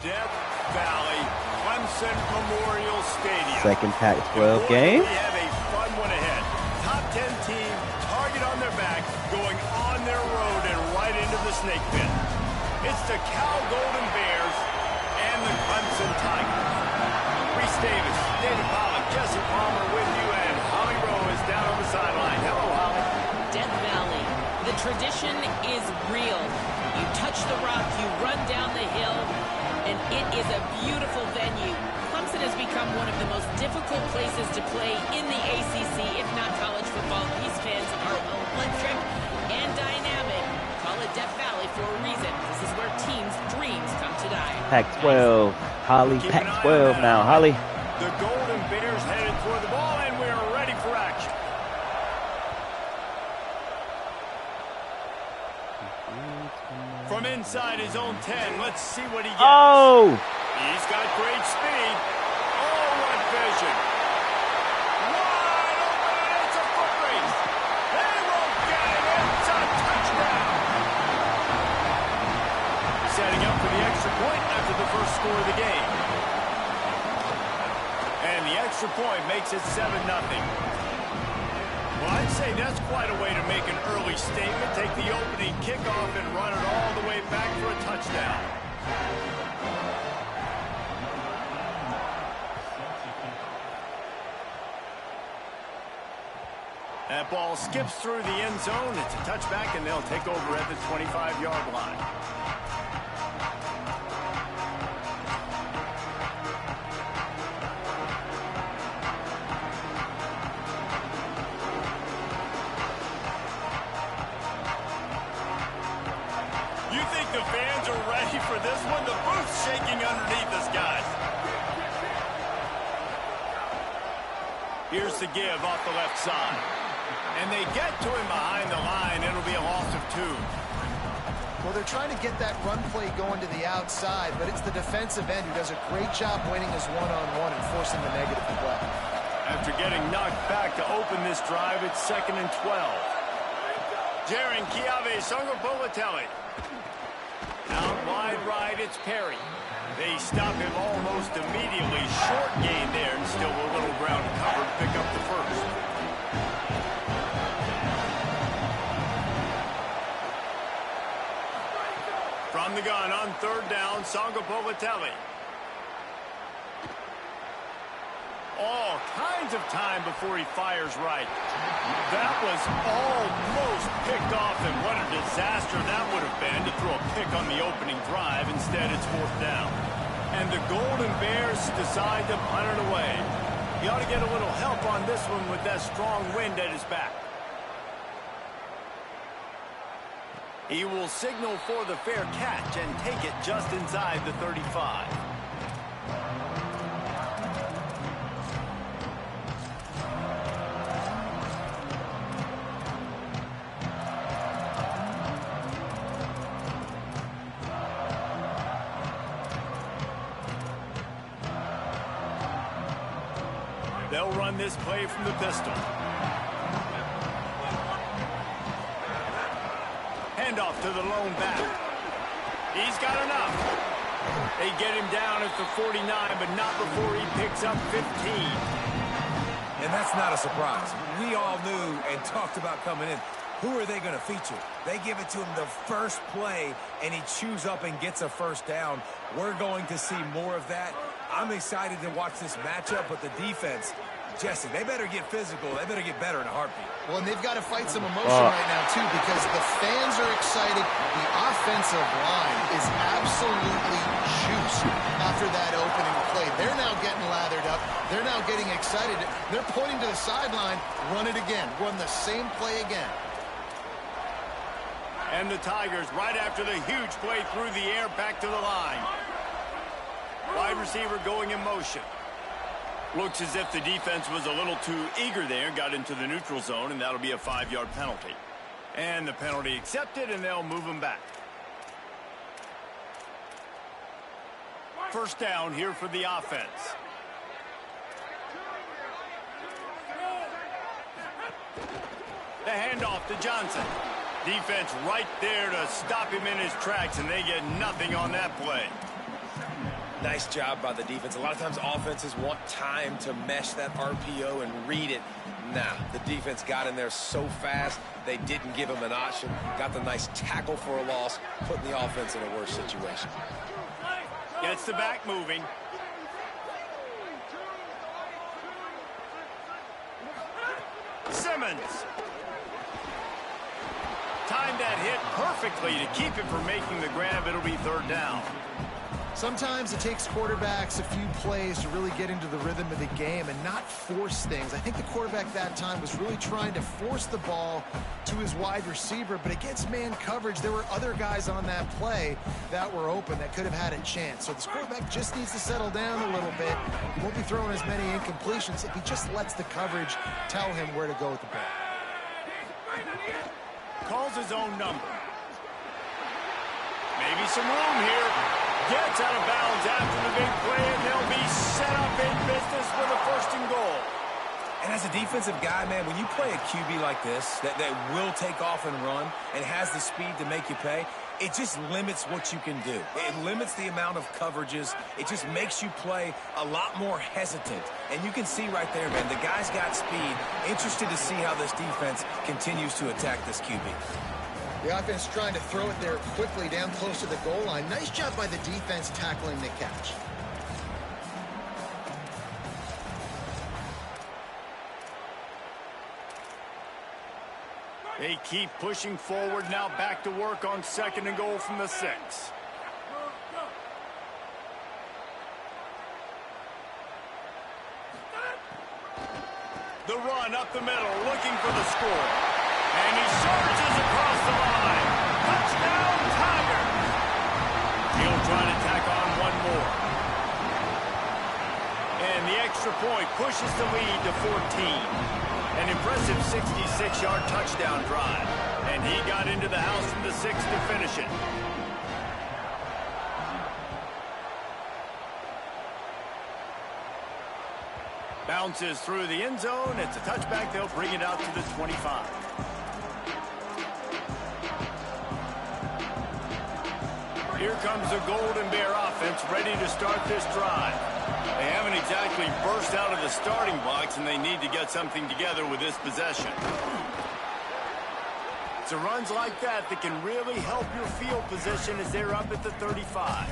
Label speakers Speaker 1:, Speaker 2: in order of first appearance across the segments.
Speaker 1: Death Valley, Clemson Memorial Stadium.
Speaker 2: Second Pac-12 game.
Speaker 1: We have a fun one ahead. Top 10 team, target on their back, going on their road and right into the snake pit. It's the Cal Golden Bears and the Clemson Tigers. Reese Davis, David Pollock, Jesse Palmer with you, and Holly Rowe is down on the sideline. Hello, Holly.
Speaker 3: Death Valley. The tradition is real. You touch the rock, you run down the hill, and it is a beautiful venue. Clemson has become one of the most difficult places to play in the ACC, if not college football. These fans are electric and dynamic. Call it Death Valley for a reason. This is where teams' dreams come to die.
Speaker 2: Pac-12. Holly, Pac-12 now. Holly.
Speaker 1: The Golden Bears headed toward the ball, and we're ready for action. From inside his own 10, let's see what he gets.
Speaker 2: Oh!
Speaker 1: He's got great speed. Oh, what vision. Wide open, it's a foot race. They won't get him. It's a touchdown. Setting up for the extra point after the first score of the game. And the extra point makes it 7-0. Well, I'd say that's quite a way to make an early statement. Take the opening kickoff and run it all the way back for a touchdown. That ball skips through the end zone. It's a touchback, and they'll take over at the 25-yard line. You think the fans are ready for this one? The booth's shaking underneath us, guys. Here's the give off the left side. And they get to him behind the line. It'll be a loss of 2.
Speaker 4: Well, they're trying to get that run play going to the outside, but it's the defensive end who does a great job winning his one-on-one and forcing the negative play.
Speaker 1: After getting knocked back to open this drive, it's 2nd and 12. Jaron Kiave Songobolatelli. Out wide right, it's Perry. They stop him almost immediately. Short gain there, and still a little ground covered. Pick up the first. From the gun on 3rd down, Songobolatelli. All kinds of time before he fires right. That was almost picked off, and what a disaster that would have been to throw a pick on the opening drive. Instead, it's 4th down. And the Golden Bears decide to punt it away. He ought to get a little help on this one with that strong wind at his back. He will signal for the fair catch and take it just inside the 35. They'll run this play from the pistol. Handoff to the lone back. He's got enough. They get him down at the 49, but not before he picks up 15.
Speaker 5: And that's not a surprise. We all knew and talked about coming in. Who are they going to feature? They give it to him the first play, and he chews up and gets a first down. We're going to see more of that. I'm excited to watch this matchup, but the defense, Jesse, they better get physical. They better get better in a heartbeat.
Speaker 4: Well, and they've got to fight some emotion right now, too, because the fans are excited. The offensive line is absolutely juiced after that opening play. They're now getting lathered up. They're now getting excited. They're pointing to the sideline. Run it again. Run the same play again.
Speaker 1: And the Tigers, right after the huge play through the air, back to the line. Wide receiver going in motion. Looks as if the defense was a little too eager there, got into the neutral zone, and that'll be a 5-yard penalty. And the penalty accepted, and they'll move him back. First down here for the offense. The handoff to Johnson. Defense right there to stop him in his tracks, and they get nothing on that play.
Speaker 5: Nice job by the defense. A lot of times offenses want time to mesh that RPO and read it. Nah, the defense got in there so fast, they didn't give him an option. Got the nice tackle for a loss, putting the offense in a worse situation.
Speaker 1: Gets the back moving. Simmons. Timed that hit perfectly to keep him from making the grab. It'll be third down.
Speaker 4: Sometimes it takes quarterbacks a few plays to really get into the rhythm of the game and not force things. I think the quarterback that time was really trying to force the ball to his wide receiver, but against man coverage, there were other guys on that play that were open that could have had a chance. So this quarterback just needs to settle down a little bit. He won't be throwing as many incompletions if he just lets the coverage tell him where to go with the ball.
Speaker 1: Calls his own number. Maybe some room here. Gets out of bounds after the big play, and they'll be set up in business with a first and goal.
Speaker 5: And as a defensive guy, man, when you play a QB like this that will take off and run and has the speed to make you pay, it just limits what you can do. It limits the amount of coverages. It just makes you play a lot more hesitant. And you can see right there, man, the guy's got speed. Interested to see how this defense continues to attack this QB.
Speaker 4: The offense trying to throw it there quickly down close to the goal line. Nice job by the defense tackling the catch.
Speaker 1: They keep pushing forward, now back to work on second and goal from the 6. The run up the middle, looking for the score. And he surges across the line. Touchdown, Tigers! He'll try to tack on one more. And the extra point pushes the lead to 14. An impressive 66-yard touchdown drive. And he got into the house from the 6 to finish it. Bounces through the end zone. It's a touchback. They'll bring it out to the 25. Here comes the Golden Bear offense ready to start this drive. They haven't exactly burst out of the starting blocks, and they need to get something together with this possession. It's the runs like that that can really help your field position as they're up at the 35.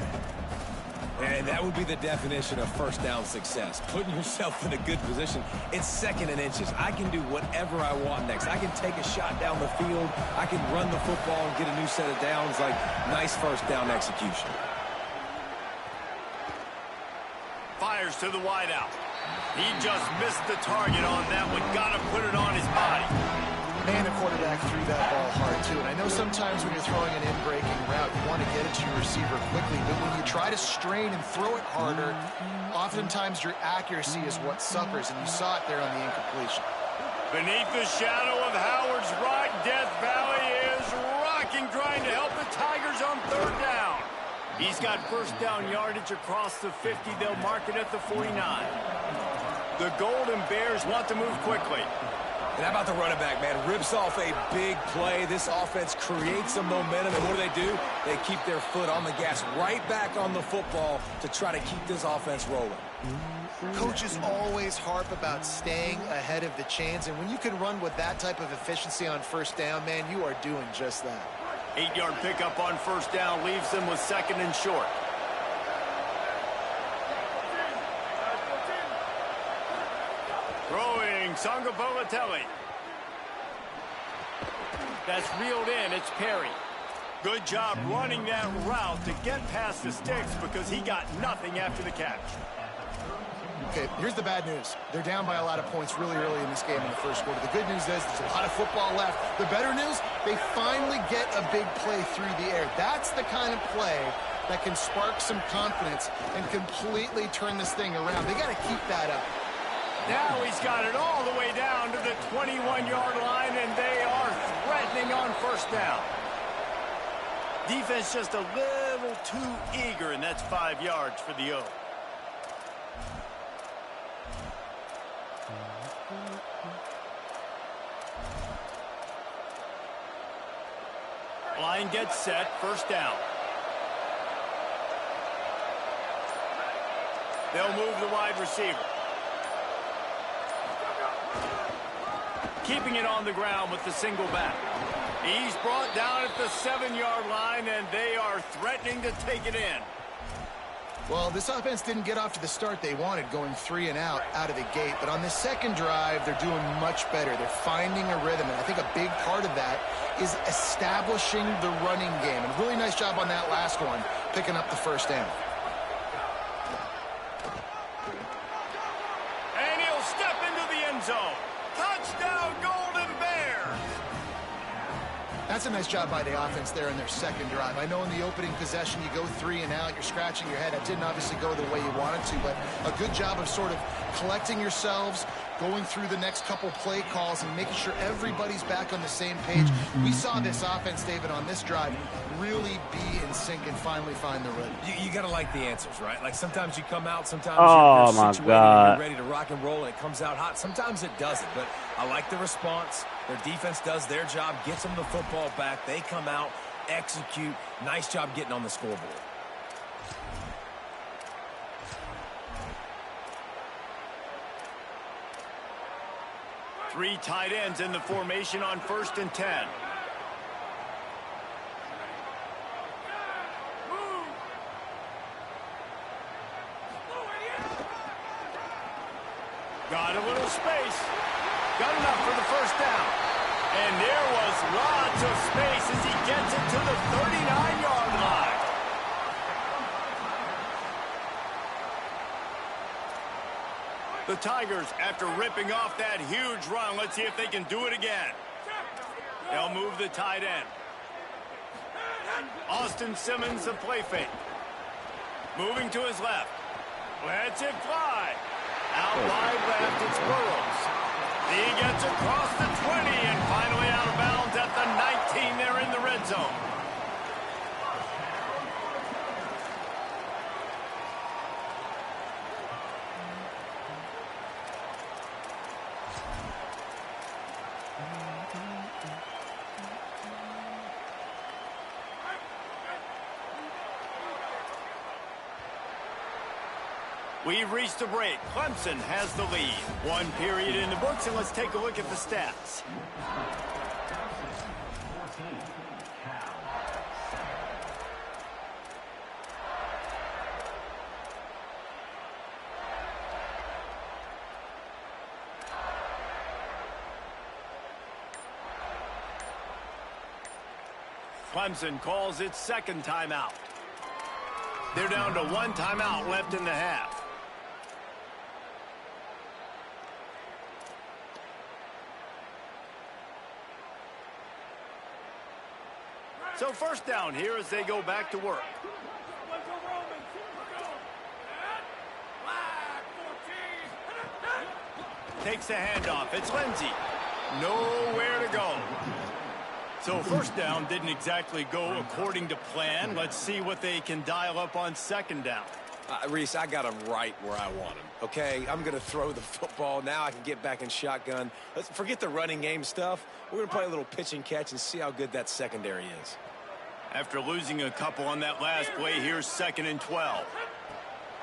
Speaker 5: And that would be the definition of first down success. Putting yourself in a good position. It's second and inches. I can do whatever I want next. I can take a shot down the field. I can run the football and get a new set of downs. Like, nice first down execution.
Speaker 1: Fires to the wideout. He just missed the target on that one. Got to put it on his body.
Speaker 4: Man, the quarterback threw that ball hard, too. And I know sometimes when you're throwing an in-breaking route, you want to get it to your receiver quickly. But when you try to strain and throw it harder, oftentimes your accuracy is what suffers. And you saw it there on the incompletion.
Speaker 1: Beneath the shadow of Howard's Rock, Death Valley is rocking, trying to help the Tigers on third down. He's got first down yardage across the 50. They'll mark it at the 49. The Golden Bears want to move quickly.
Speaker 5: And how about the running back, man? Rips off a big play. This offense creates some momentum, and what do? They keep their foot on the gas, right back on the football to try to keep this offense rolling.
Speaker 4: Coaches always harp about staying ahead of the chains, and when you can run with that type of efficiency on first down, man, you are doing just that.
Speaker 1: 8-yard pickup on first down leaves them with second and short. Throwing Sangapolatelli. That's reeled in. It's Perry. Good job running that route to get past the sticks because he got nothing after the catch.
Speaker 4: Okay, here's the bad news. They're down by a lot of points really early in this game in the first quarter. The good news is there's a lot of football left. The better news, they finally get a big play through the air. That's the kind of play that can spark some confidence and completely turn this thing around. They got to keep that up.
Speaker 1: Now he's got it all the way down to the 21-yard line, and they are threatening on first down. Defense just a little too eager, and that's 5 yards for the O. Line gets set, first down. They'll move the wide receiver. Keeping it on the ground with the single back. He's brought down at the 7-yard line, and they are threatening to take it in.
Speaker 4: Well, this offense didn't get off to the start they wanted, going 3 and out of the gate. But on the second drive, they're doing much better. They're finding a rhythm, and I think a big part of that is establishing the running game. And really nice job on that last one, picking up the first down.
Speaker 1: And he'll step into the end zone. Touchdown, Golden Bears!
Speaker 4: That's a nice job by the offense there in their second drive. I know in the opening possession you go 3 and out, you're scratching your head. That didn't obviously go the way you wanted to, but a good job of sort of collecting yourselves, going through the next couple play calls and making sure everybody's back on the same page. We saw this offense, David, on this drive really be in sync and finally find the rhythm.
Speaker 5: You got to like the answers, right? Like sometimes you come out, sometimes
Speaker 2: Oh,
Speaker 5: you're
Speaker 2: my
Speaker 5: situated
Speaker 2: God.
Speaker 5: and you're ready to rock and roll and it comes out hot. Sometimes it doesn't, but I like the response. Their defense does their job, gets them the football back. They come out, execute. Nice job getting on the scoreboard.
Speaker 1: Three tight ends in the formation on 1st and 10. Got a little space. Got enough for the first down. And there was lots of space as he gets it to the 39-yard line. The Tigers, after ripping off that huge run, let's see if they can do it again. They'll move the tight end. Austin Simmons, the play fake. Moving to his left. Lets it fly. Out wide left, it's Burrows. He gets across the 20 and finally out of bounds at the 19 there in the red zone. We've reached a break. Clemson has the lead. One period in the books, and let's take a look at the stats. Clemson calls its second timeout. They're down to one timeout left in the half. So first down here as they go back to work. Takes the handoff. It's Lindsey. Nowhere to go. So first down didn't exactly go according to plan. Let's see what they can dial up on second down.
Speaker 5: Reese, I got him right where I want him. Okay, I'm going to throw the football. Now I can get back in shotgun. Let's forget the running game stuff. We're going to play a little pitch and catch and see how good that secondary is.
Speaker 1: After losing a couple on that last play, here's 2nd and 12.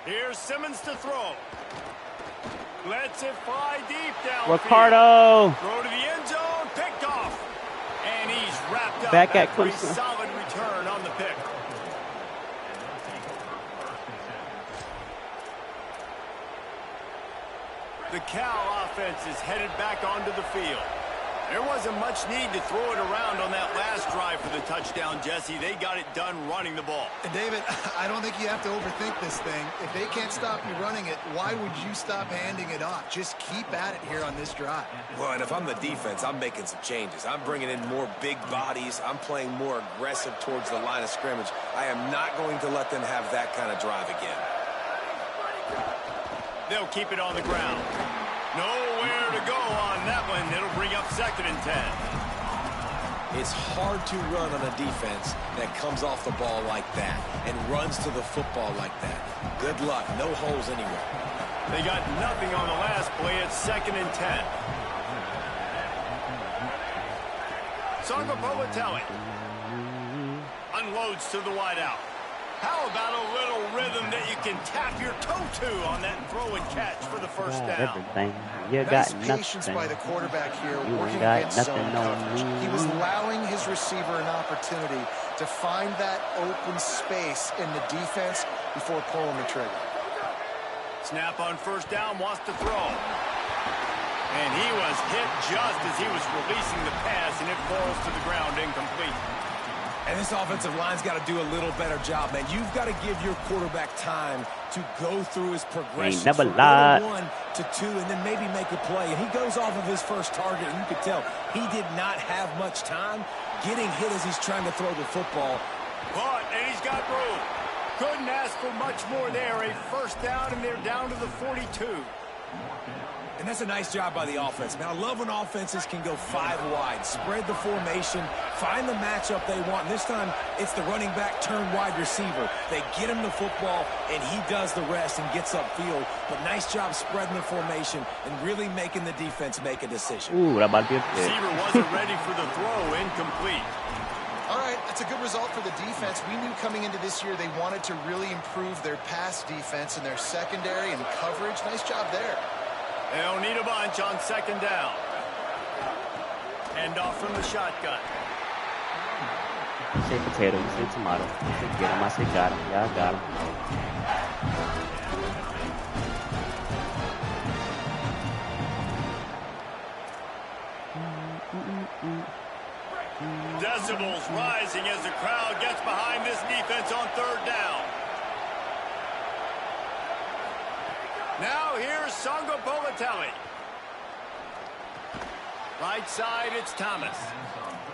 Speaker 1: Here's Simmons to throw. Lets it fly deep downfield.
Speaker 2: Ricardo.
Speaker 1: Throw to the end zone, picked off. And he's wrapped up.
Speaker 2: Back at
Speaker 1: after a
Speaker 2: Clemson.
Speaker 1: solid return on the pick. The Cal offense is headed back onto the field. There wasn't much need to throw it around on that last drive for the touchdown, Jesse. They got it done running the ball.
Speaker 4: And David, I don't think you have to overthink this thing. If they can't stop you running it, why would you stop handing it off? Just keep at it here on this drive.
Speaker 5: Well, and if I'm the defense, I'm making some changes. I'm bringing in more big bodies. I'm playing more aggressive towards the line of scrimmage. I am not going to let them have that kind of drive again.
Speaker 1: They'll keep it on the ground. Nowhere to go on that one. It'll bring up 2nd and 10.
Speaker 5: It's hard to run on a defense that comes off the ball like that and runs to the football like that. Good luck. No holes anywhere.
Speaker 1: They got nothing on the last play. It's 2nd and 10. Sanga Povatelli unloads to the wideout. How about a little rhythm that you can tap your toe to on that throw and catch for the first down?
Speaker 2: Everything. You
Speaker 4: Nice
Speaker 2: got
Speaker 4: patience
Speaker 2: nothing.
Speaker 4: by the quarterback here,
Speaker 2: You
Speaker 4: working
Speaker 2: got
Speaker 4: against
Speaker 2: nothing
Speaker 4: zone
Speaker 2: on
Speaker 4: coverage.
Speaker 2: me.
Speaker 4: He was allowing his receiver an opportunity to find that open space in the defense before pulling the trigger.
Speaker 1: Snap on first down, wants to throw. And he was hit just as he was releasing the pass, and it falls to the ground incomplete.
Speaker 5: And this offensive line's got to do a little better job, man. You've got to give your quarterback time to go through his progression
Speaker 2: never
Speaker 5: from
Speaker 2: lied.
Speaker 5: 1 to 2, and then maybe make a play. And he goes off of his first target, and you could tell he did not have much time getting hit as he's trying to throw the football.
Speaker 1: But, and he's got room. Couldn't ask for much more there. A first down, and they're down to the 42.
Speaker 5: And that's a nice job by the offense. Man, I love when offenses can go 5 wide, spread the formation, find the matchup they want. And this time, it's the running back turned wide receiver. They get him the football, and he does the rest and gets upfield. But nice job spreading the formation and really making the defense make a decision.
Speaker 2: Ooh, that might be a pick.
Speaker 1: Receiver wasn't ready for the throw, incomplete.
Speaker 4: All right, that's a good result for the defense. We knew coming into this year they wanted to really improve their pass defense and their secondary and coverage. Nice job there.
Speaker 1: They'll need a bunch on second down. End off from the shotgun.
Speaker 2: You say potato, you say tomato. You say get him, I say got him. Yeah, I got him.
Speaker 1: Decibels rising as the crowd gets behind this defense on third down. Now here's Songo Bolatelli. Right side, it's Thomas.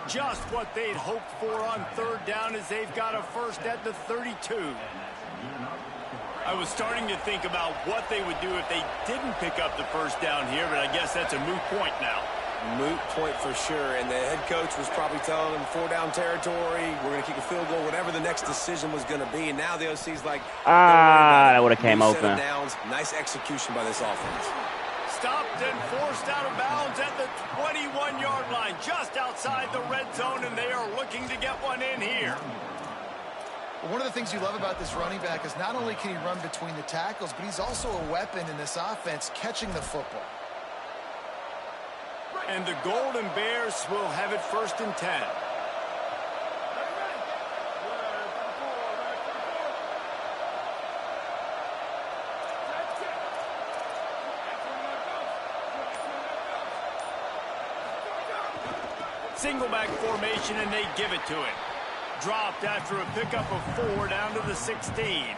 Speaker 1: Just what they'd hoped for on third down as they've got a first at the 32. I was starting to think about what they would do if they didn't pick up the first down here, but I guess that's a moot point now.
Speaker 5: Moot point for sure, and the head coach was probably telling them 4-down territory, we're going to kick a field goal, whatever the next decision was going to be, and now the OC's like,
Speaker 2: that would have came open.
Speaker 5: Downs. Nice execution by this offense.
Speaker 1: Stopped and forced out of bounds at the 21-yard line, just outside the red zone, and they are looking to get one in here.
Speaker 4: Well, one of the things you love about this running back is not only can he run between the tackles, but he's also a weapon in this offense, catching the football.
Speaker 1: And the Golden Bears will have it first and 10. Single back formation, and they give it to him. Dropped after a pickup of 4 down to the 16.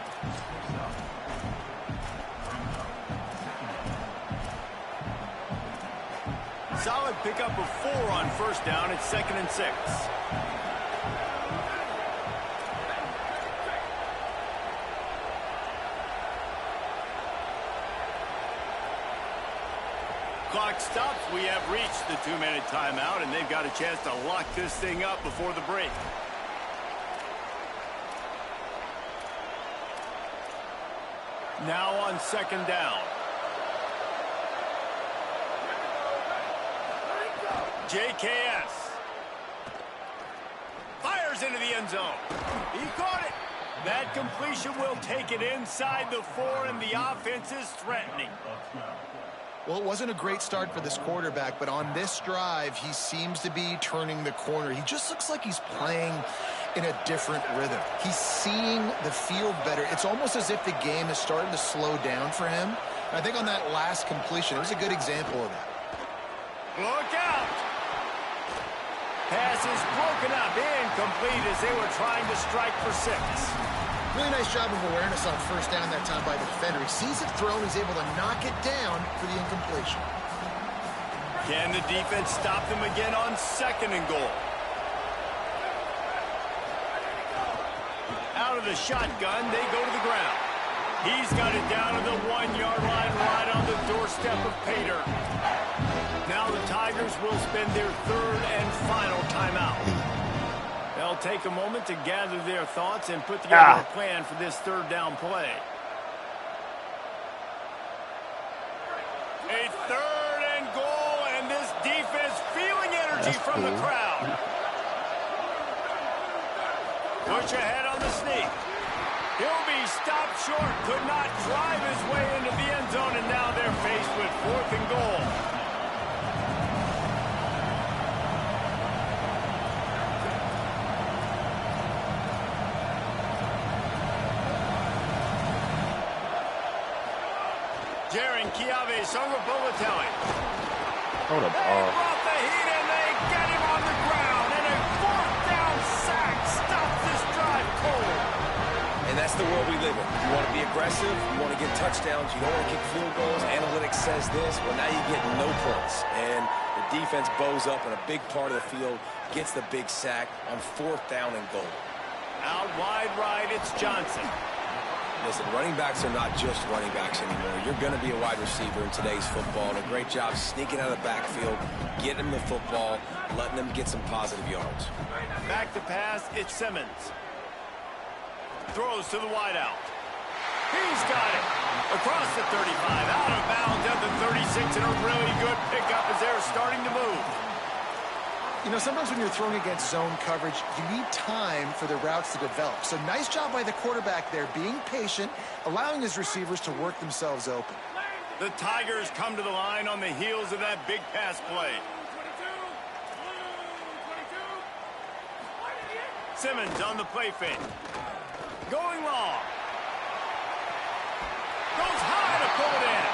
Speaker 1: Solid pickup of 4 on first down. It's 2nd and 6. Clock stops. We have reached the 2-minute timeout, and they've got a chance to lock this thing up before the break. Now on second down. JKS fires into the end zone. He caught it. That completion will take it inside the 4, and the offense is threatening.
Speaker 4: Well, it wasn't a great start for this quarterback, but on this drive, he seems to be turning the corner. He just looks like he's playing in a different rhythm. He's seeing the field better. It's almost as if the game is starting to slow down for him. And I think on that last completion, it was a good example of that.
Speaker 1: Look out! Pass is broken up, incomplete as they were trying to strike for 6.
Speaker 4: Really nice job of awareness on first down that time by the defender. He sees it thrown, he's able to knock it down for the incompletion.
Speaker 1: Can the defense stop them again on 2nd and goal? Out of the shotgun, they go to the ground. He's got it down to the 1-yard line, right on the doorstep of Pater. Now the Tigers will spend their 3rd and final timeout. They'll take a moment to gather their thoughts and put together a plan for this 3rd down play. A 3rd and goal, and this defense feeling energy from the crowd. Push ahead on the sneak. He'll be stopped short. Could not drive his way into the end zone, and now they're faced with 4th and goal. Chiave Songobolatelli.
Speaker 2: Hold up,
Speaker 1: They brought the heat and they get him on the ground. And a 4th down sack stops this drive cold.
Speaker 5: And that's the world we live in. You want to be aggressive, you want to get touchdowns, you don't want to kick field goals. Analytics says this. Well, now you get no points. And the defense bows up in a big part of the field, gets the big sack on 4th down and goal.
Speaker 1: Out wide right, it's Johnson.
Speaker 5: Listen, running backs are not just running backs anymore. You're going to be a wide receiver in today's football. And a great job sneaking out of the backfield, getting them the football, letting them get some positive yards.
Speaker 1: Back to pass, it's Simmons. Throws to the wideout. He's got it. Across the 35, out of bounds at the 36, and a really good pickup as they're starting to move.
Speaker 4: You know, sometimes when you're throwing against zone coverage, you need time for the routes to develop. So nice job by the quarterback there, being patient, allowing his receivers to work themselves open.
Speaker 1: The Tigers come to the line on the heels of that big pass play. Simmons on the play fake. Going long. Goes high to pull it in.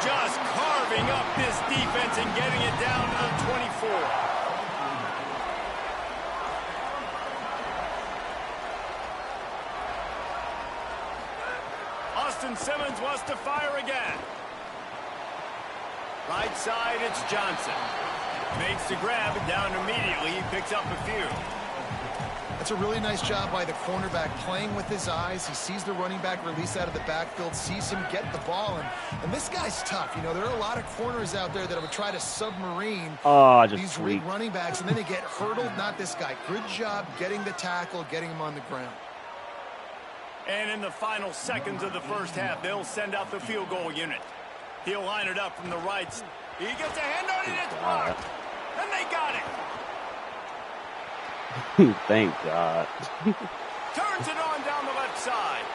Speaker 1: Just carving up this defense and getting it down to the 24. Simmons wants to fire again. Right side, it's Johnson. Makes the grab and down immediately. He picks up a few.
Speaker 4: That's a really nice job by the cornerback, playing with his eyes. He sees the running back release out of the backfield, sees him get the ball, and this guy's tough. You know, there are a lot of corners out there that would try to submarine these big running backs, and then they get hurdled. Not this guy. Good job getting the tackle, getting him on the ground.
Speaker 1: And in the final seconds of the first half, they'll send out the field goal unit. He'll line it up from the right. He gets a hand on it, it's blocked. And they got it.
Speaker 2: Thank God.
Speaker 1: Turns it on down the left side.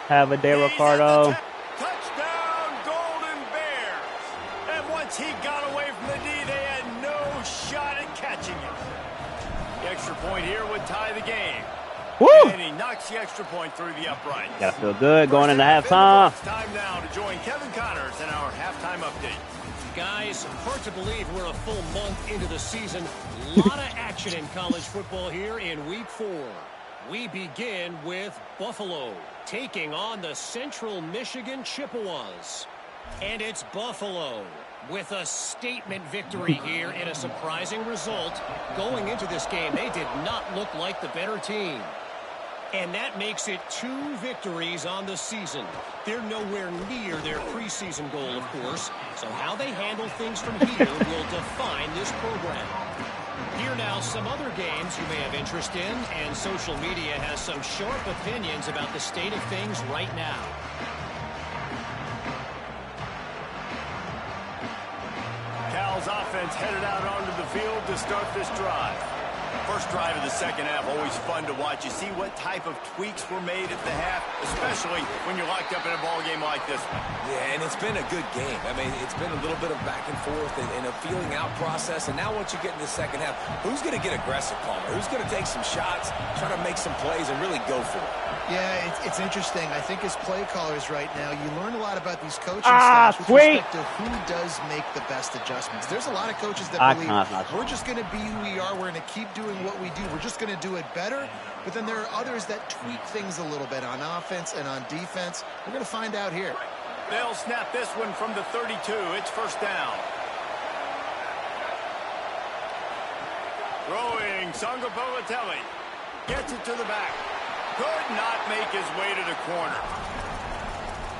Speaker 2: Have a day, Ricardo.
Speaker 1: Touchdown, Golden Bears. And once he got away from the D, they had no shot at catching it. The extra point here would tie the game.
Speaker 2: Woo!
Speaker 1: And he knocks the extra point through the uprights.
Speaker 2: Gotta feel good going into halftime.
Speaker 1: It's time now to join Kevin Connors in our halftime update.
Speaker 6: Guys, hard to believe we're a full month into the season. A lot of action in college football here in Week 4. We begin with Buffalo taking on the Central Michigan Chippewas. And it's Buffalo with a statement victory here in a surprising result. Going into this game, they did not look like the better team. And that makes it 2 victories on the season. They're nowhere near their preseason goal, of course. So how they handle things from here will define this program. Here now, some other games you may have interest in, and social media has some sharp opinions about the state of things right now.
Speaker 1: Cal's offense headed out onto the field to start this drive. First drive of the second half, always fun to watch. You see what type of tweaks were made at the half, especially when you're locked up in a ball game like this one.
Speaker 5: Yeah, and it's been a good game. I mean, it's been a little bit of back and forth and a feeling out process. And now once you get in the second half, who's going to get aggressive, Palmer? Who's going to take some shots, try to make some plays, and really go for it?
Speaker 4: Yeah, it's interesting. I think as play callers right now, you learn a lot about these coaching staffs with respect to who does make the best adjustments. There's a lot of coaches that believe we're just going to be who we are. We're going to keep doing what we do. We're just going to do it better. But then there are others that tweak things a little bit on offense and on defense. We're going to find out here.
Speaker 1: They'll snap this one from the 32. It's first down. Throwing Songobolatelli. Gets it to the back. Could not make his way to the corner.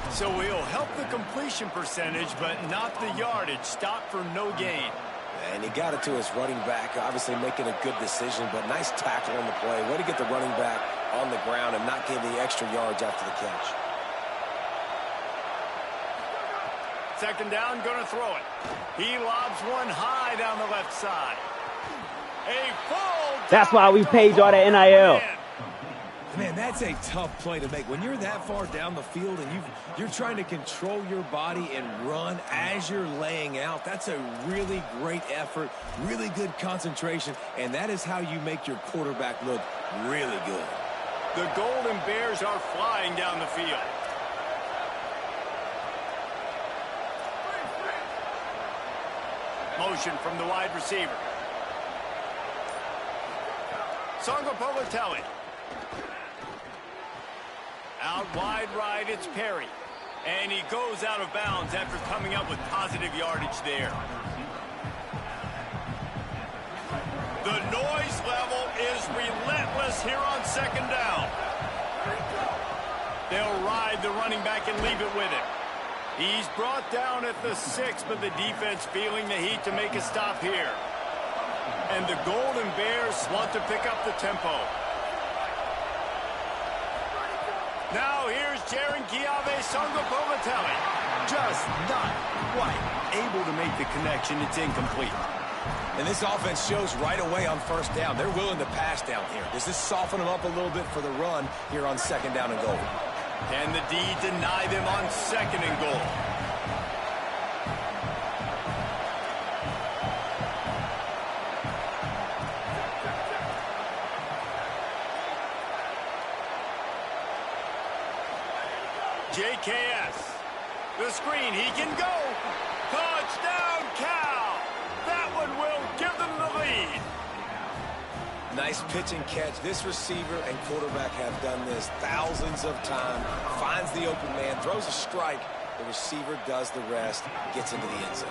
Speaker 1: So he'll help the completion percentage, but not the yardage. Stop for no gain.
Speaker 5: And he got it to his running back, obviously making a good decision, but nice tackle on the play. Way to get the running back on the ground and not give the extra yards after the catch.
Speaker 1: Second down, going to throw it. He lobs one high down the left side. A full.
Speaker 2: That's why we paid y'all the NIL.
Speaker 5: Man, that's a tough play to make. When you're that far down the field and you're trying to control your body and run as you're laying out, that's a really great effort, really good concentration, and that is how you make your quarterback look really good.
Speaker 1: The Golden Bears are flying down the field. Motion from the wide receiver. Songapolatelli. Out wide right, it's Perry. And he goes out of bounds after coming up with positive yardage there. The noise level is relentless here on second down. They'll ride the running back and leave it with him. He's brought down at the 6, but the defense feeling the heat to make a stop here. And the Golden Bears want to pick up the tempo. Now here's Jaron Songapolatelli. Just not quite able to make the connection. It's incomplete.
Speaker 5: And this offense shows right away on first down. They're willing to pass down here. Does this soften them up a little bit for the run here on second down and goal?
Speaker 1: Can the D deny them on second and goal? JKS. The screen, he can go. Touchdown, Cal. That one will give them the lead.
Speaker 5: Nice pitch and catch. This receiver and quarterback have done this thousands of times. Finds the open man, throws a strike. The receiver does the rest, gets into the end zone.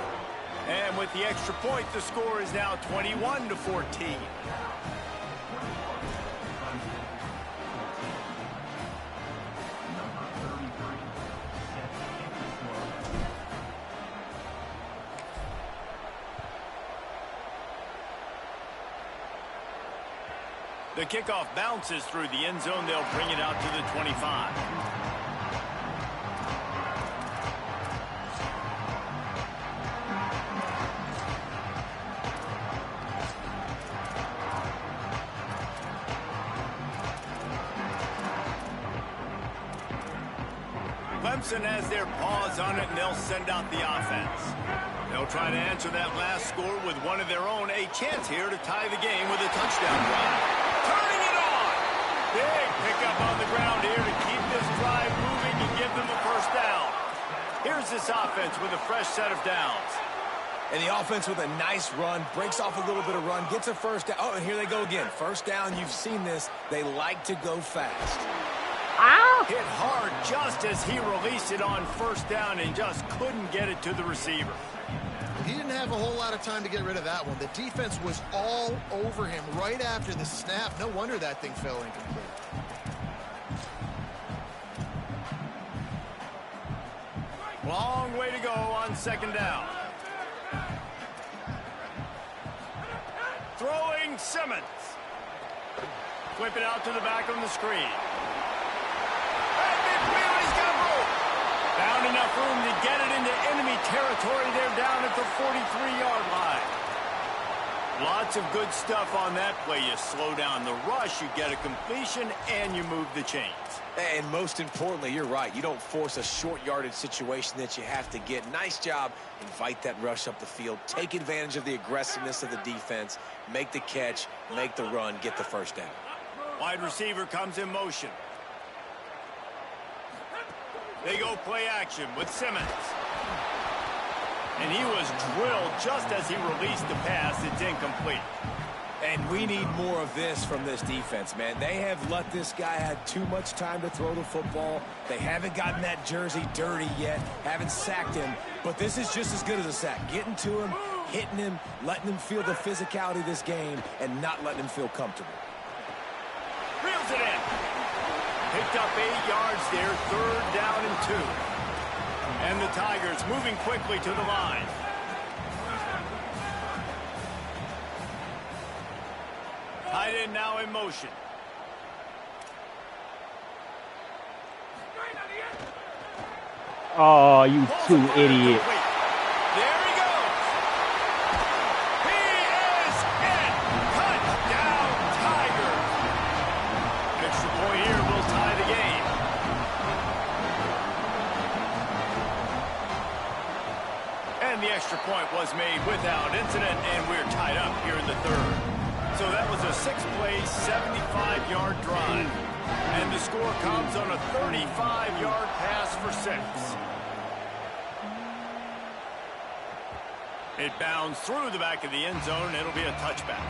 Speaker 1: And with the extra point, the score is now 21-14. The kickoff bounces through the end zone. They'll bring it out to the 25. Clemson has their paws on it, and they'll send out the offense. They'll try to answer that last score with one of their own. A chance here to tie the game with a touchdown drive. Turning it on. Big pickup on the ground here to keep this drive moving and give them a first down. Here's this offense with a fresh set of downs.
Speaker 5: And the offense with a nice run, breaks off a little bit of run, gets a first down. Oh, and here they go again. First down, you've seen this. They like to go fast.
Speaker 1: Hit hard just as he released it on first down and just couldn't get it to the receiver.
Speaker 4: He didn't have a whole lot of time to get rid of that one. The defense was all over him right after the snap. No wonder that thing fell incomplete.
Speaker 1: Long way to go on second down. Throwing Simmons. Flip it out to the back on the screen. Found enough room to get it into enemy territory. They're down at the 43-yard line. Lots of good stuff on that play. You slow down the rush, you get a completion, and you move the chains.
Speaker 5: And most importantly, you're right. You don't force a short yardage situation that you have to get. Nice job. Invite that rush up the field. Take advantage of the aggressiveness of the defense. Make the catch, make the run, get the first down.
Speaker 1: Wide receiver comes in motion. They go play action with Simmons. And he was drilled just as he released the pass. It's incomplete.
Speaker 5: And we need more of this from this defense, man. They have let this guy have too much time to throw the football. They haven't gotten that jersey dirty yet, haven't sacked him. But this is just as good as a sack. Getting to him, hitting him, letting him feel the physicality of this game, and not letting him feel comfortable.
Speaker 1: Reels it in. Picked up 8 yards there, third down and 2. And the Tigers moving quickly to the line. Tight end now in motion.
Speaker 2: Oh, you two idiot.
Speaker 1: There he goes. He is in. Touchdown, Tigers. Extra point here And the extra point was made without incident, and we're tied up here in the third. So that was a 6-play, 75-yard drive. And the score comes on a 35-yard pass for 6. It bounds through the back of the end zone, and it'll be a touchback.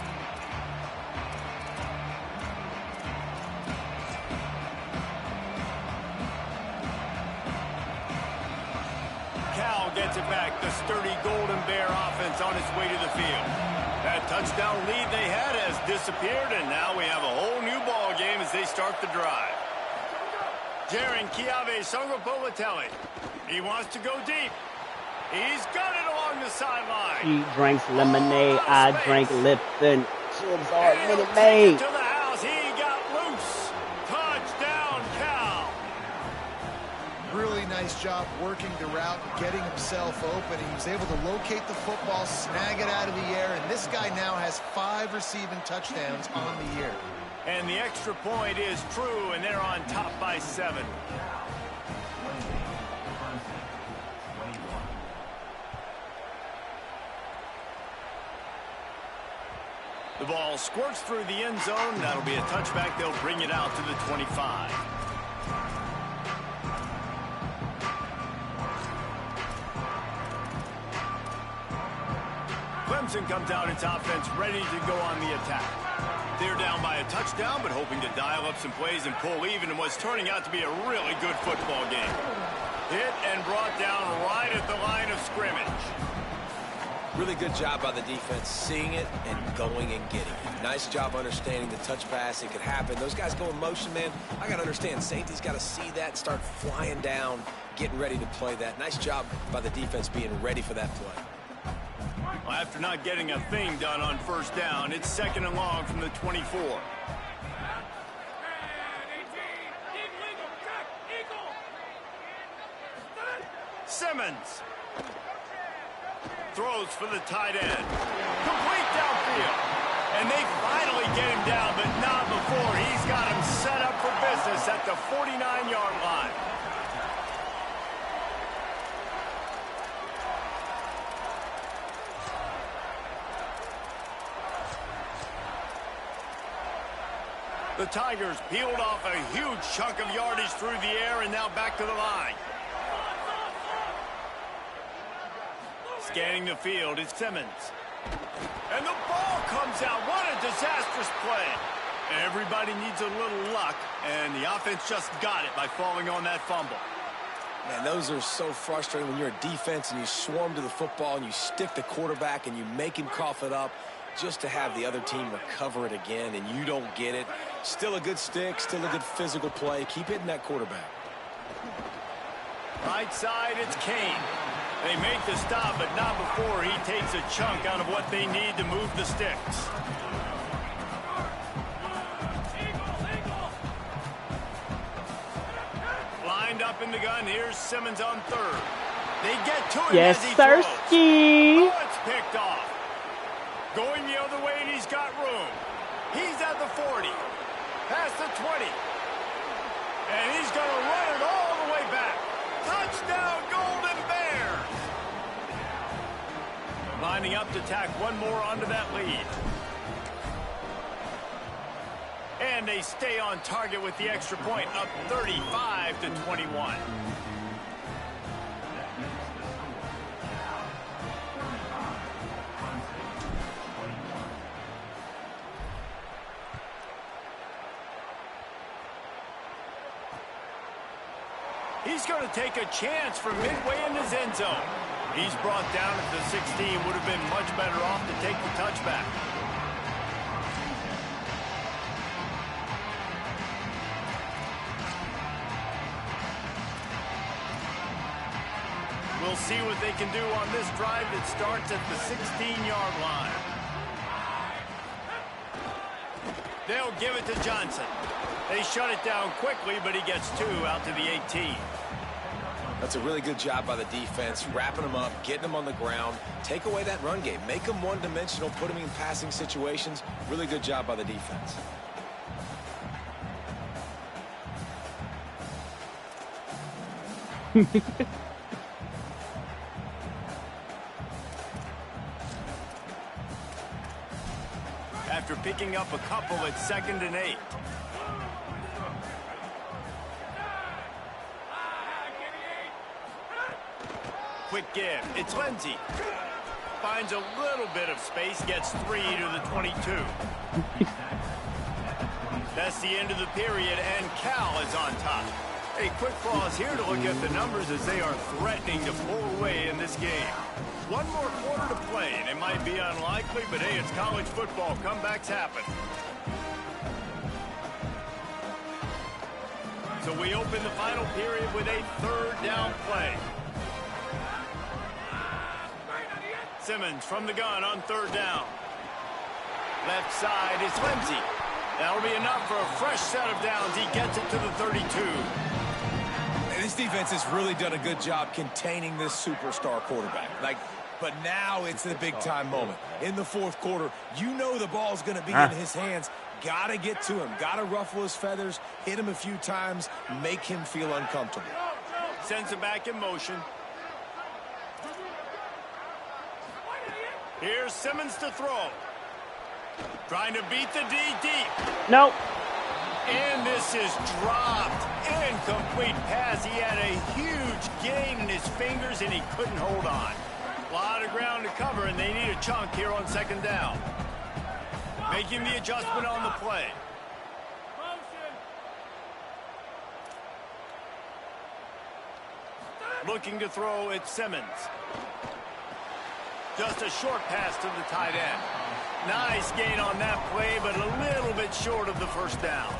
Speaker 1: Cal gets it back. The sturdy Golden Bear offense on its way to the field. That touchdown lead they had has disappeared, and now we have a whole new ball game as they start the drive. Jaron Kiave Songopolitelli. He wants to go deep. He's got it along the sideline.
Speaker 2: He drinks lemonade, I drink Lipton. Chips are Minute
Speaker 1: To
Speaker 2: Maid.
Speaker 1: the house, he got loose. Touchdown, Cal.
Speaker 4: Really nice job working the route and getting himself open. He was able to locate the football, snag it out of the air, and this guy now has 5 receiving touchdowns on the year.
Speaker 1: And the extra point is true, and they're on top by 7. The ball squirts through the end zone. That'll be a touchback. They'll bring it out to the 25. Clemson comes out its offense ready to go on the attack. They're down by a touchdown, but hoping to dial up some plays and pull even in what's turning out to be a really good football game. Hit and brought down right at the line of scrimmage.
Speaker 5: Really good job by the defense, seeing it and going and getting it. Nice job understanding the touch pass. It could happen. Those guys go in motion, man. I got to understand, safety's got to see that, start flying down, getting ready to play that. Nice job by the defense being ready for that play.
Speaker 1: Well, after not getting a thing done on first down, it's 2nd and long from the 24. Simmons throws for the tight end. Complete downfield. And they finally get him down, but not before. He's got him set up for business at the 49-yard line. The Tigers peeled off a huge chunk of yardage through the air and now back to the line. Scanning the field is Simmons. And the ball comes out. What a disastrous play. Everybody needs a little luck, and the offense just got it by falling on that fumble.
Speaker 5: Man, those are so frustrating when you're a defense and you swarm to the football and you stick the quarterback and you make him cough it up just to have the other team recover it again and you don't get it. Still a good stick, still a good physical play. Keep hitting that quarterback.
Speaker 1: Right side, it's Kane. They make the stop, but not before he takes a chunk out of what they need to move the sticks. Lined up in the gun, here's Simmons on 3rd. They get to him
Speaker 2: Yes,
Speaker 1: as he
Speaker 2: Thirsty.
Speaker 1: throws. Oh, it's picked off. Going the other way, and he's got room. He's at the 40, past the 20. And he's going to run it all the way back. Touchdown, Golden Bears! Lining up to tack one more onto that lead. And they stay on target with the extra point, up 35-21. He's going to take a chance from midway in his end zone. He's brought down at the 16. Would have been much better off to take the touchback. We'll see what they can do on this drive that starts at the 16-yard line. They'll give it to Johnson. They shut it down quickly, but he gets 2 out to the 18.
Speaker 5: That's a really good job by the defense, wrapping them up, getting them on the ground, take away that run game, make them one-dimensional, put them in passing situations. Really good job by the defense.
Speaker 1: after picking up a couple at 2nd and 8. Quick give. It's Lindsey. Finds a little bit of space, gets 3 to the 22. That's the end of the period, and Cal is on top. A quick pause here to look at the numbers as they are threatening to pull away in this game. One more quarter to play, and it might be unlikely, but hey, it's college football. Comebacks happen. So we open the final period with a 3rd down play. Simmons from the gun on 3rd down. Left side is Lindsey. That'll be enough for a fresh set of downs. He gets it to the 32.
Speaker 5: And this defense has really done a good job containing this superstar quarterback. But now it's the big-time moment. In the 4th quarter, you know the ball's going to be in his hands. Got to get to him. Got to ruffle his feathers, hit him a few times, make him feel uncomfortable.
Speaker 1: Sends him back in motion. Here's Simmons to throw. Trying to beat the D deep.
Speaker 2: Nope.
Speaker 1: And this is dropped. Incomplete pass. He had a huge gain in his fingers, and he couldn't hold on. A lot of ground to cover, and they need a chunk here on 2nd down. Making the adjustment on the play. Looking to throw, it's Simmons. Just a short pass to the tight end. Nice gain on that play, but a little bit short of the 1st down.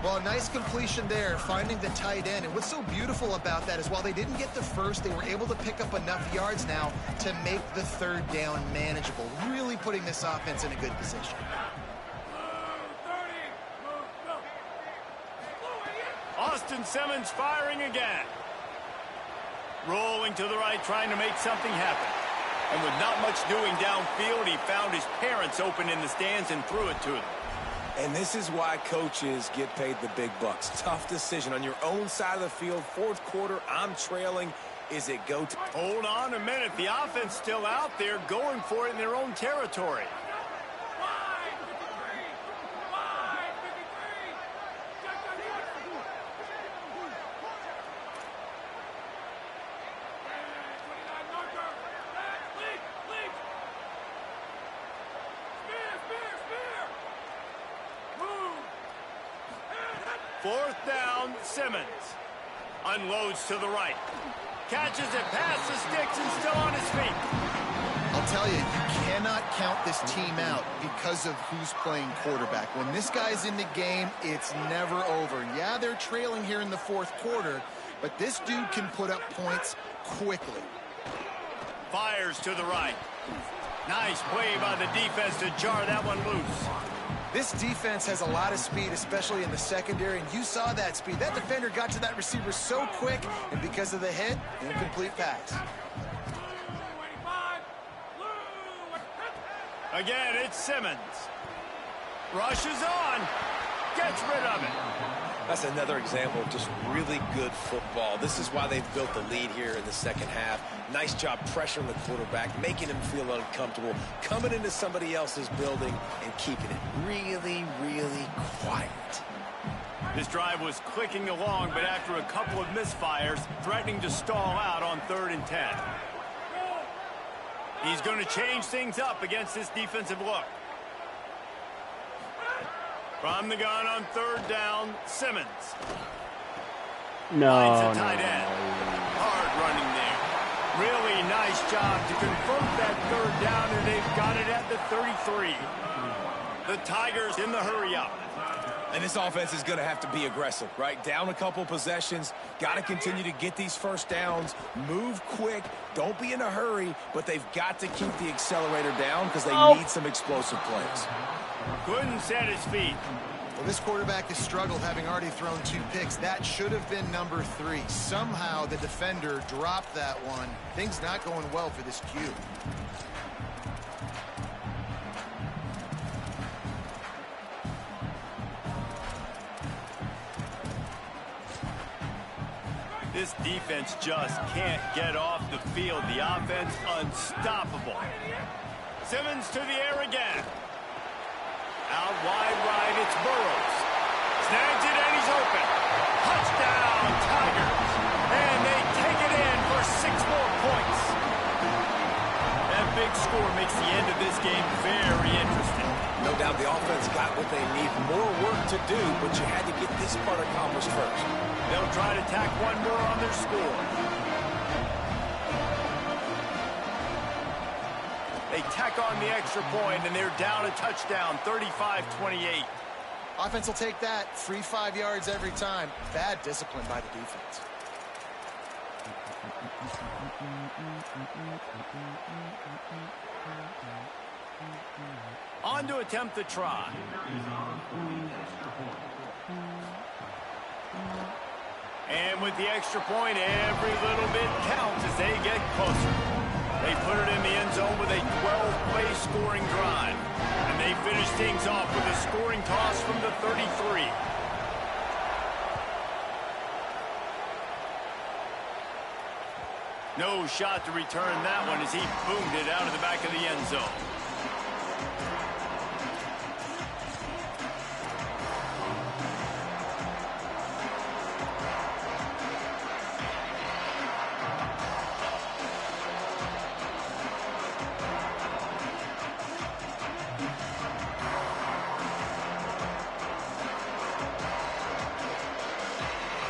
Speaker 4: Well, a nice completion there, finding the tight end. And what's so beautiful about that is while they didn't get the first, they were able to pick up enough yards now to make the 3rd down manageable, really putting this offense in a good position.
Speaker 1: Austin Simmons firing again. Rolling to the right, trying to make something happen. And with not much doing downfield, he found his parents open in the stands and threw it to them.
Speaker 5: And this is why coaches get paid the big bucks. Tough decision on your own side of the field. 4th quarter, I'm trailing. Is it go?
Speaker 1: Hold on a minute. The offense still out there going for it in their own territory. Fourth down, Simmons. Unloads to the right. Catches it past the sticks and still on his feet.
Speaker 4: I'll tell you, you cannot count this team out because of who's playing quarterback. When this guy's in the game, it's never over. Yeah, they're trailing here in the 4th quarter, but this dude can put up points quickly.
Speaker 1: Fires to the right. Nice play by the defense to jar that one loose.
Speaker 4: This defense has a lot of speed, especially in the secondary, and you saw that speed. That defender got to that receiver so quick, and because of the hit, incomplete pass.
Speaker 1: Again, it's Simmons. Rushes on. Gets rid of it.
Speaker 5: That's another example of just really good football. This is why they've built the lead here in the 2nd half. Nice job pressuring the quarterback, making him feel uncomfortable, coming into somebody else's building and keeping it really, really quiet.
Speaker 1: This drive was clicking along, but after a couple of misfires, threatening to stall out on 3rd and 10. He's going to change things up against this defensive look. From the gun on 3rd down, Simmons. Finds a tight end. Hard running there. Really nice job to convert that 3rd down, and they've got it at the 33. The Tigers in the hurry-up.
Speaker 5: And this offense is going to have to be aggressive, right? Down a couple possessions. Got to continue to get these 1st downs. Move quick. Don't be in a hurry, but they've got to keep the accelerator down because they need some explosive plays.
Speaker 1: Couldn't set his feet.
Speaker 4: Well, this quarterback has struggled, having already thrown 2 picks. That should have been number 3. Somehow the defender dropped that one. Things not going well for this Q.
Speaker 1: This defense just can't get off the field. The offense unstoppable. Simmons to the air again. Out wide right, it's Burrows. Snags it, and he's open. Touchdown, Tigers. And they take it in for 6 more points. That big score makes the end of this game very interesting.
Speaker 5: No doubt the offense got what they need. More work to do, but you had to get this part accomplished first.
Speaker 1: They'll try to tack one more on their score. They tack on the extra point, and they're down a touchdown, 35-28.
Speaker 4: Offense will take that. Free 5 yards every time. Bad discipline by the defense.
Speaker 1: On to attempt the try. And with the extra point, every little bit counts as they get closer. They put it in the end zone with a 12-play scoring drive. And they finish things off with a scoring toss from the 33. No shot to return that one as he boomed it out of the back of the end zone.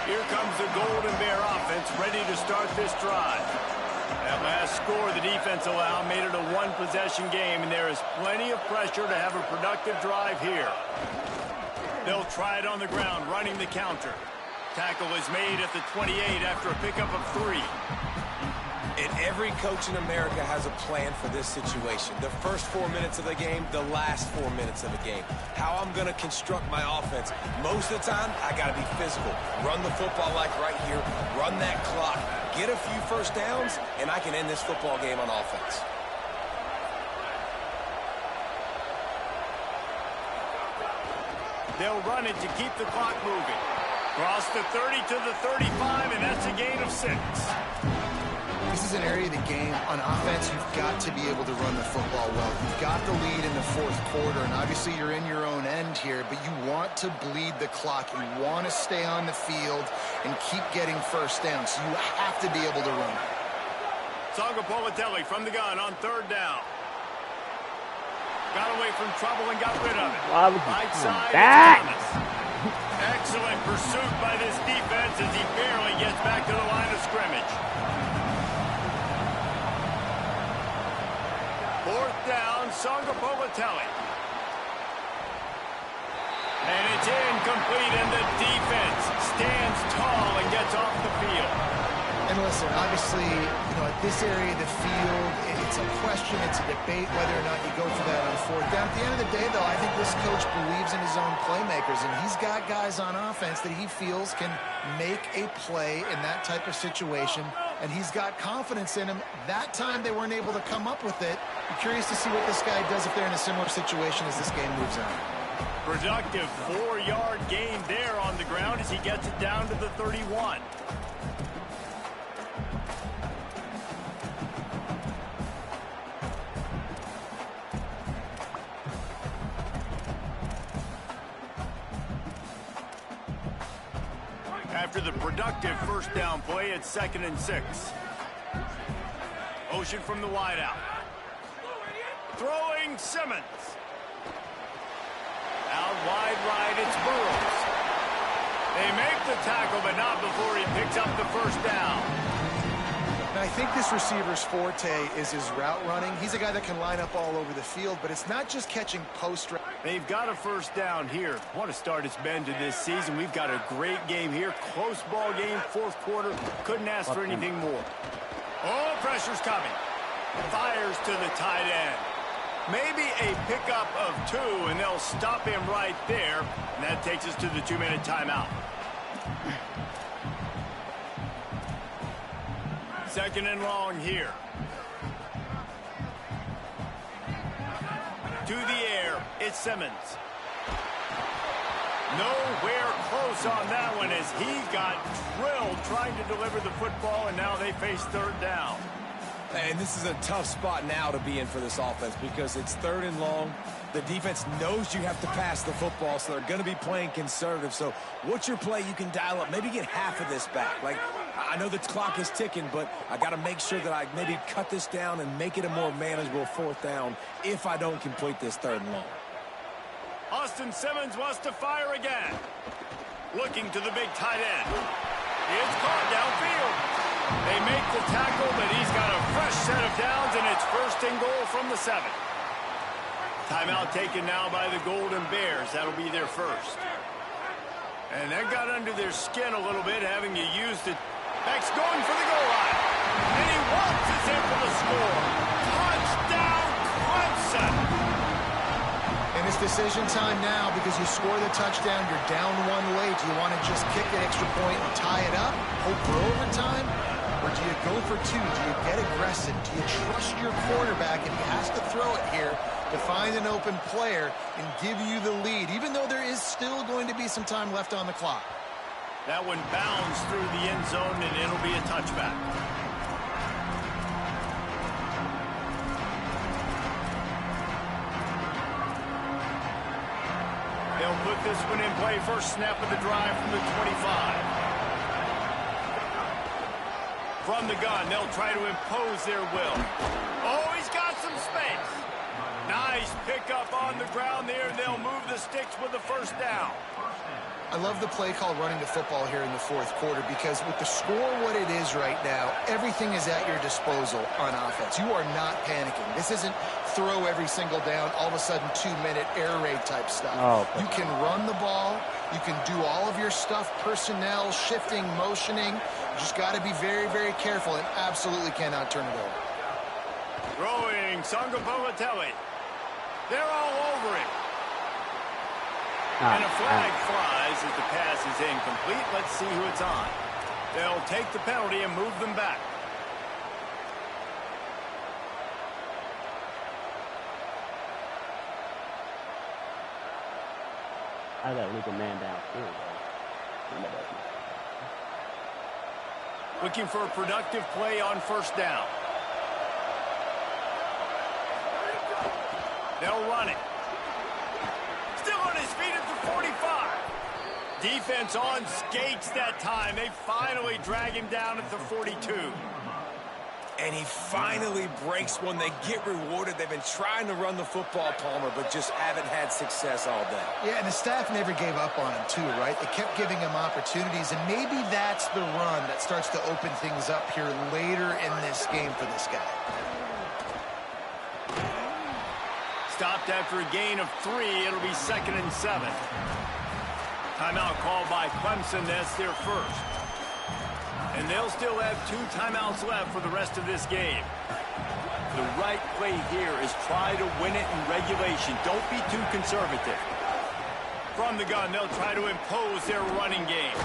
Speaker 1: Here comes the Golden Bear offense ready to start this drive. That last score the defense allowed made it a one-possession game, and there is plenty of pressure to have a productive drive here. They'll try it on the ground, running the counter. Tackle is made at the 28 after a pickup of 3.
Speaker 5: And every coach in America has a plan for this situation. The first 4 minutes of the game, the last 4 minutes of the game. How I'm going to construct my offense. Most of the time, I got to be physical. Run the football like right here. Run that clock. Get a few first downs, and I can end this football game on offense.
Speaker 1: They'll run it to keep the clock moving. Cross the 30 to the 35, and that's a gain of 6.
Speaker 4: This is an area of the game. On offense, you've got to be able to run the football well. You've got the lead in the fourth quarter, and obviously you're in your own end here, but you want to bleed the clock. You want to stay on the field and keep getting first down, so you have to be able to run.
Speaker 1: Sangapolatelli from the gun on 3rd down. Got away from trouble and got rid of it. Right side, Thomas. Excellent pursuit by this defense as he barely gets back to the line of scrimmage. 4th down, Sangapolatelli. And it's incomplete, and the defense stands tall and gets off the field.
Speaker 4: And listen, obviously, at this area of the field, it's a question, it's a debate whether or not you go for that on 4th down. At the end of the day, though, I think this coach believes in his own playmakers, and he's got guys on offense that he feels can make a play in that type of situation, and he's got confidence in him. That time they weren't able to come up with it. I'm curious to see what this guy does if they're in a similar situation as this game moves on.
Speaker 1: Productive 4-yard gain there on the ground as he gets it down to the 31. After the productive first down play, it's 2nd and 6. Motion from the wideout. Throwing Simmons. Out wide right, it's Burrows. They make the tackle, but not before he picks up the first down.
Speaker 4: Now, I think this receiver's forte is his route running. He's a guy that can line up all over the field, but it's not just catching post.
Speaker 1: They've got a first down here. What a start it's been to this season. We've got a great game here. Close ball game, 4th quarter. Couldn't ask for anything more. Oh, pressure's coming. Fires to the tight end. Maybe a pickup of 2, and they'll stop him right there. And that takes us to the 2-minute timeout. 2nd and long here. To the air, it's Simmons. Nowhere close on that one as he got drilled trying to deliver the football, and now they face 3rd down.
Speaker 5: And this is a tough spot now to be in for this offense because it's 3rd and long. The defense knows you have to pass the football, so they're going to be playing conservative. So what's your play you can dial up? Maybe get half of this back. Like, I know the clock is ticking, but I got to make sure that I maybe cut this down and make it a more manageable 4th down if I don't complete this 3rd and long.
Speaker 1: Austin Simmons wants to fire again. Looking to the big tight end. It's caught downfield. They make the tackle, but he's got a fresh set of downs, and it's 1st and goal from the 7. Timeout taken now by the Golden Bears. That'll be their first. And that got under their skin a little bit, having to use the... Beck's going for the goal line. And he waltzes in for the score. Touchdown, Clemson!
Speaker 4: And it's decision time now because you score the touchdown, you're down 1 late. Do you want to just kick an extra point and tie it up, hope for overtime? Or do you go for 2? Do you get aggressive? Do you trust your quarterback if he has to throw it here to find an open player and give you the lead, even though there is still going to be some time left on the clock?
Speaker 1: That one bounds through the end zone, and it'll be a touchback. They'll put this one in play. First snap of the drive from the 25. From the gun, they'll try to impose their will. Oh, he's got some space. Nice pickup on the ground there. They'll move the sticks with the 1st down.
Speaker 4: I love the play call running the football here in the 4th quarter because with the score what it is right now, everything is at your disposal on offense. You are not panicking. This isn't throw every single down, all of a sudden 2-minute air raid type stuff. You can run the ball. You can do all of your stuff, personnel, shifting, motioning. You just got to be very, very careful and absolutely cannot turn it over.
Speaker 1: Throwing, Sangapolatelli. They're all over it. And a flag flies as the pass is incomplete. Let's see who it's on. They'll take the penalty and move them back.
Speaker 2: I got to leave a man down too.
Speaker 1: Looking for a productive play on 1st down. They'll run it. Still on his feet at the 45. Defense on skates that time. They finally drag him down at the 42.
Speaker 5: And he finally breaks one. They get rewarded. They've been trying to run the football, Palmer, but just haven't had success all day.
Speaker 4: Yeah, and the staff never gave up on him, too, right? They kept giving him opportunities, and maybe that's the run that starts to open things up here later in this game for this guy.
Speaker 1: Stopped after a gain of 3. It'll be 2nd and 7. Timeout called by Clemson. That's their first. And they'll still have 2 timeouts left for the rest of this game. The right play here is try to win it in regulation. Don't be too conservative. From the gun, they'll try to impose their running game.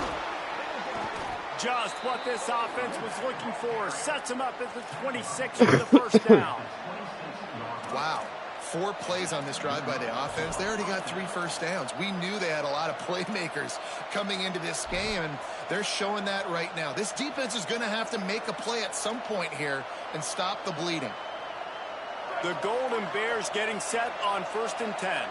Speaker 1: Just what this offense was looking for. Sets them up at the 26 for the 1st down.
Speaker 4: Wow. 4 plays on this drive by the offense. They already got 3 first downs. We knew they had a lot of playmakers coming into this game, and they're showing that right now. This defense is going to have to make a play at some point here and stop the bleeding.
Speaker 1: The Golden Bears getting set on 1st and 10.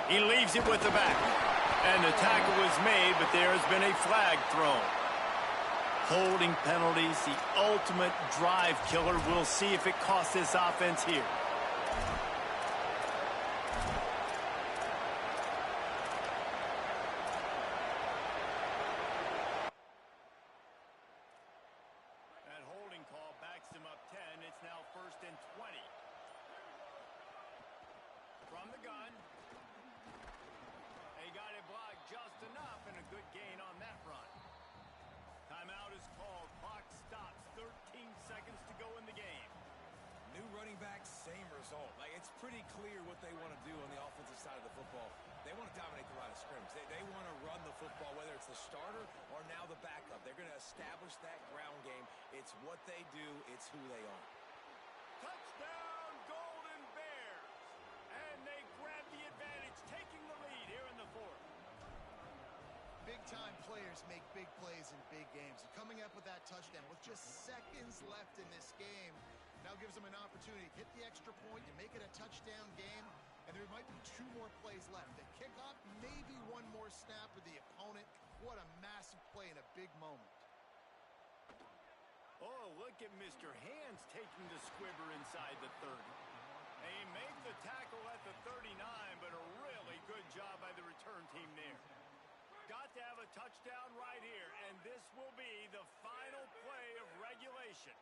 Speaker 1: He leaves it with the back. And the tackle was made, but there has been a flag thrown. Holding penalties, the ultimate drive killer. We'll see if it costs this offense here. That holding call backs him up 10. It's now 1st and 20. From the gun. They got it blocked just enough, and a good gain on that run. Timeout is called. Clock stops. 13 seconds to go in the game.
Speaker 5: New running back, same result. Like, it's pretty clear what they want to do on the offensive side of the football. They want to dominate the line of scrimmage. They want to run the football, whether it's the starter or now the backup. They're going to establish that ground game. It's what they do. It's who they are.
Speaker 1: Touchdown, Golden Bears.
Speaker 4: Big-time players make big plays in big games. And coming up with that touchdown with just seconds left in this game now gives them an opportunity to hit the extra point and make it a touchdown game. And there might be 2 more plays left. They kick off, maybe 1 more snap with the opponent. What a massive play in a big moment.
Speaker 1: Oh, look at Mr. Hands taking the squibber inside the 30. They make the tackle at the 39, but a really good job by the return team there. Got to have a touchdown right here, and this will be the final play of regulation.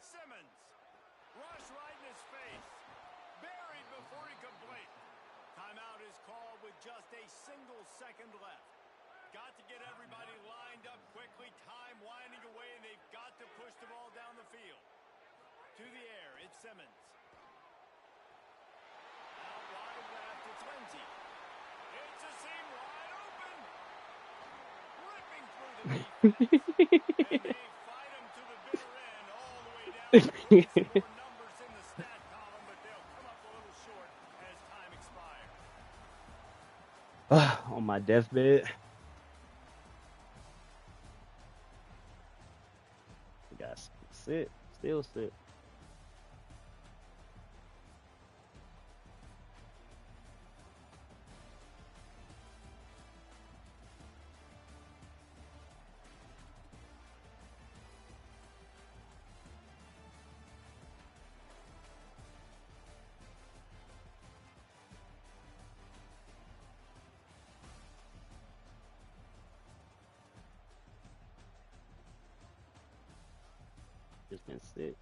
Speaker 1: Simmons, rush right in his face, buried before he could blink. Timeout is called with just a single second left. Got to get everybody lined up quickly, time winding away, and they've got to push the ball down the field. To the air, it's Simmons. Out wide left, it's Lindsey. It's a seam wide open. Ripping through the defense. And they fight him to the bitter end all the way down. Some more numbers in the stat column, but they'll come up a little short as time expires.
Speaker 2: On my deathbed. You guys sit. Still sit. Just been sick.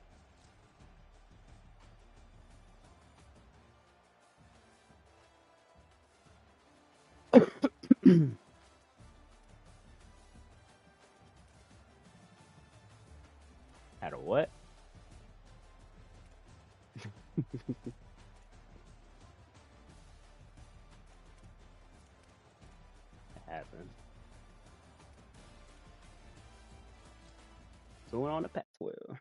Speaker 2: Had a what? It happened. So we're on the Pac-12.